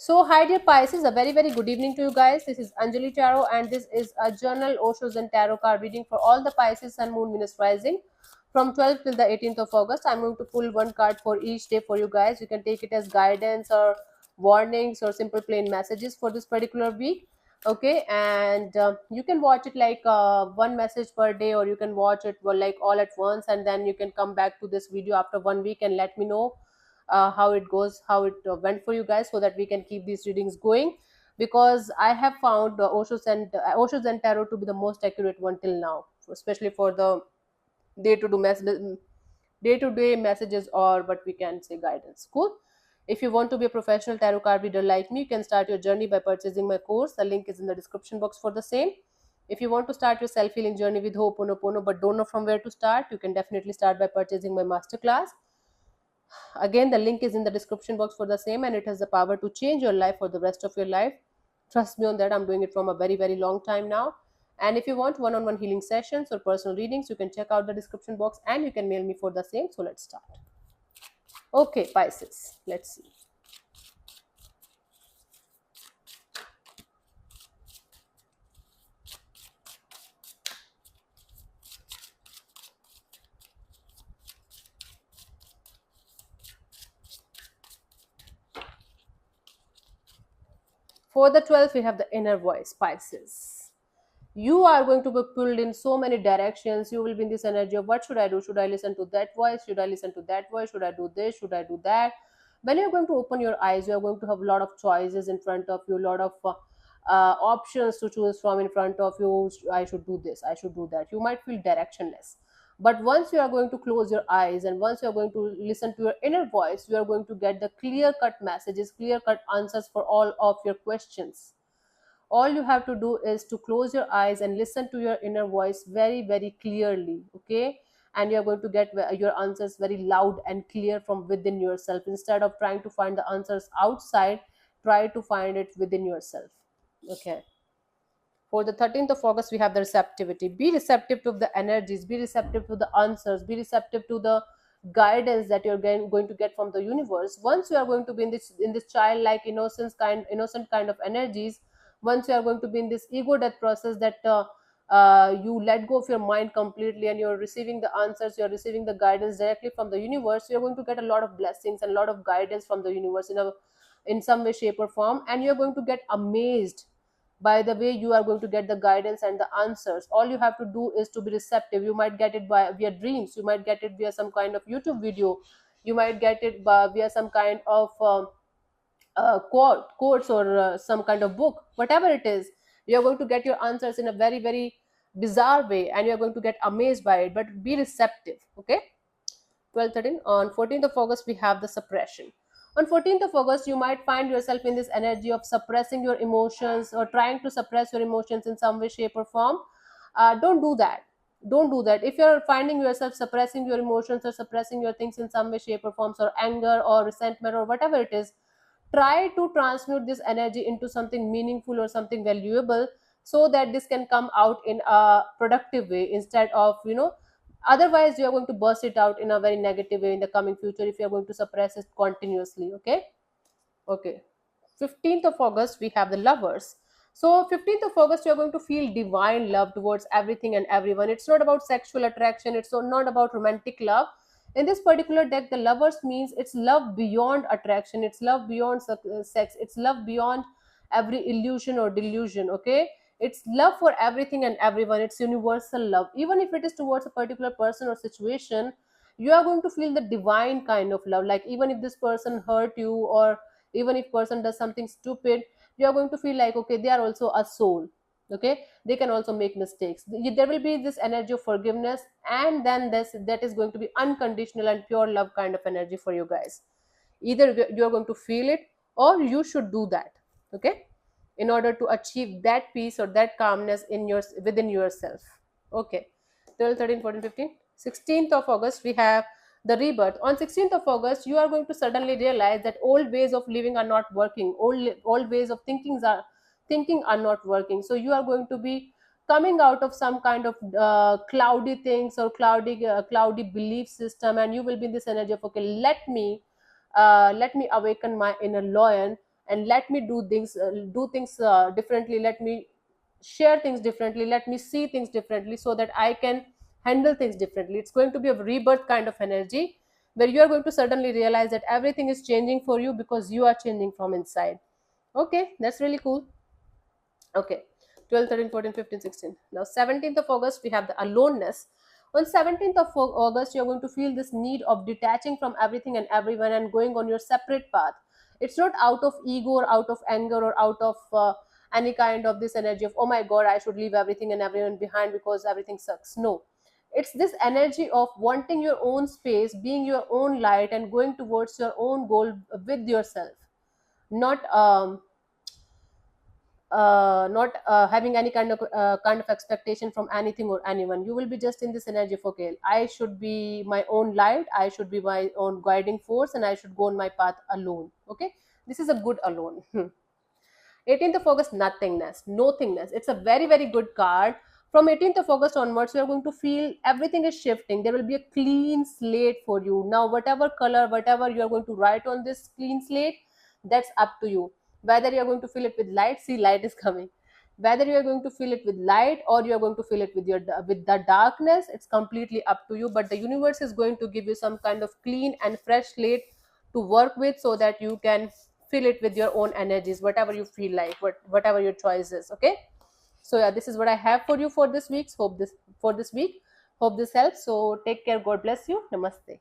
So, hi dear Pisces, a very good evening to you guys. This is Anjali Tarot, and this is a journal Osho's and Tarot card reading for all the Pisces Sun, Moon, Venus rising from 12th till the 18th of August. I'm going to pull one card for each day for you guys. You can take it as guidance or warnings or simple plain messages for this particular week. Okay, and you can watch it like one message per day, or you can watch it like all at once, and then you can come back to this video after 1 week and let me know how it goes, how it went for you guys, so that we can keep these readings going. Because I have found Osho's and Tarot to be the most accurate one till now, especially for the day to day messages, or what we can say guidance. Cool. If you want to be a professional tarot card reader like me, you can start your journey by purchasing my course. The link is in the description box for the same. If you want to start your self-healing journey with Ho'oponopono but don't know from where to start, you can definitely start by purchasing my masterclass. Again, the link is in the description box for the same, and it has the power to change your life for the rest of your life. Trust me on that. I'm doing it from a very long time now. And if you want one-on-one healing sessions or personal readings, you can check out the description box and you can mail me for the same. So let's start. Okay, Pisces, let's see. For the 12th, we have the inner voice, Pisces. You are going to be pulled in so many directions. You will be in this energy of what should I do? Should I listen to that voice? Should I listen to that voice? Should I do this? Should I do that? When you're going to open your eyes, you're going to have a lot of choices in front of you, a lot of options to choose from in front of you. I should do this, I should do that. You might feel directionless. But once you are going to close your eyes and once you are going to listen to your inner voice, you are going to get the clear cut messages, clear cut answers for all of your questions. All you have to do is to close your eyes and listen to your inner voice very clearly. Okay, and you're going to get your answers very loud and clear from within yourself. Instead of trying to find the answers outside, try to find it within yourself. Okay. For the 13th of August, we have the receptivity. Be receptive to the energies, be receptive to the answers, be receptive to the guidance that you're going to get from the universe. Once you are going to be in this childlike innocent kind of energies, once you are going to be in this ego death process, that you let go of your mind completely and you're receiving the answers, you're receiving the guidance directly from the universe, you're going to get a lot of blessings and a lot of guidance from the universe in some way, shape, or form, and you're going to get amazed by the way you are going to get the guidance and the answers. All you have to do is to be receptive. You might get it by via dreams, you might get it via some kind of YouTube video, you might get it via some kind of quotes or some kind of book. Whatever it is, you're going to get your answers in a very bizarre way, and you're going to get amazed by it. But be receptive. Okay. 12, 13. On 14th of August, we have the suppression. On 14th of August, you might find yourself in this energy of suppressing your emotions or trying to suppress your emotions in some way, shape, or form. Don't do that. Don't do that. If you're finding yourself suppressing your emotions or suppressing your things in some way, shape, or forms, or anger or resentment or whatever it is, try to transmute this energy into something meaningful or something valuable, so that this can come out in a productive way instead of otherwise you are going to burst it out in a very negative way in the coming future if you are going to suppress it continuously. Okay. Okay. 15th of August, we have the lovers. So 15th of August, you're going to feel divine love towards everything and everyone. It's not about sexual attraction, it's not about romantic love. In this particular deck, the lovers means it's love beyond attraction, it's love beyond sex, it's love beyond every illusion or delusion. Okay, it's love for everything and everyone, it's universal love. Even if it is towards a particular person or situation, you are going to feel the divine kind of love. Like, even if this person hurt you, or even if person does something stupid, you are going to feel like, okay, they are also a soul. Okay, they can also make mistakes. There will be this energy of forgiveness, and then this that is going to be unconditional and pure love kind of energy for you guys. Either you are going to feel it, or you should do that. Okay, in order to achieve that peace or that calmness in your within yourself. Okay. 12, 13, 14, 15. 16th of August, we have the rebirth. On 16th of August, you are going to suddenly realize that old ways of living are not working. Old ways of thinking are not working. So you are going to be coming out of some kind of cloudy things or cloudy belief system, and you will be in this energy of, okay, let me awaken my inner lion, and let me do things differently, let me share things differently, let me see things differently, so that I can handle things differently. It's going to be a rebirth kind of energy, where you are going to suddenly realize that everything is changing for you because you are changing from inside. Okay, that's really cool. Okay, 12, 13, 14, 15, 16. Now 17th of August, we have the aloneness. On 17th of August, you're going to feel this need of detaching from everything and everyone and going on your separate path. It's not out of ego or out of anger or out of any kind of this energy of, oh my god, I should leave everything and everyone behind because everything sucks. No, it's this energy of wanting your own space, being your own light, and going towards your own goal with yourself, not not having any kind of expectation from anything or anyone. You will be just in this energy of, okay, I should be my own light, I should be my own guiding force, and I should go on my path alone. Okay, this is a good alone. 18th of August, nothingness, nothingness. It's a very, very good card. From 18th of August onwards, you are going to feel everything is shifting. There will be a clean slate for you. Now, whatever color, whatever you are going to write on this clean slate, that's up to you. Whether you are going to fill it with light, see, light is coming. Whether you are going to fill it with light or you are going to fill it with with the darkness, it's completely up to you. But the universe is going to give you some kind of clean and fresh slate to work with, so that you can fill it with your own energies, whatever you feel like, whatever your choice is. Okay, so yeah, this is what I have for you for this week. Hope this helps. So take care, god bless you, namaste.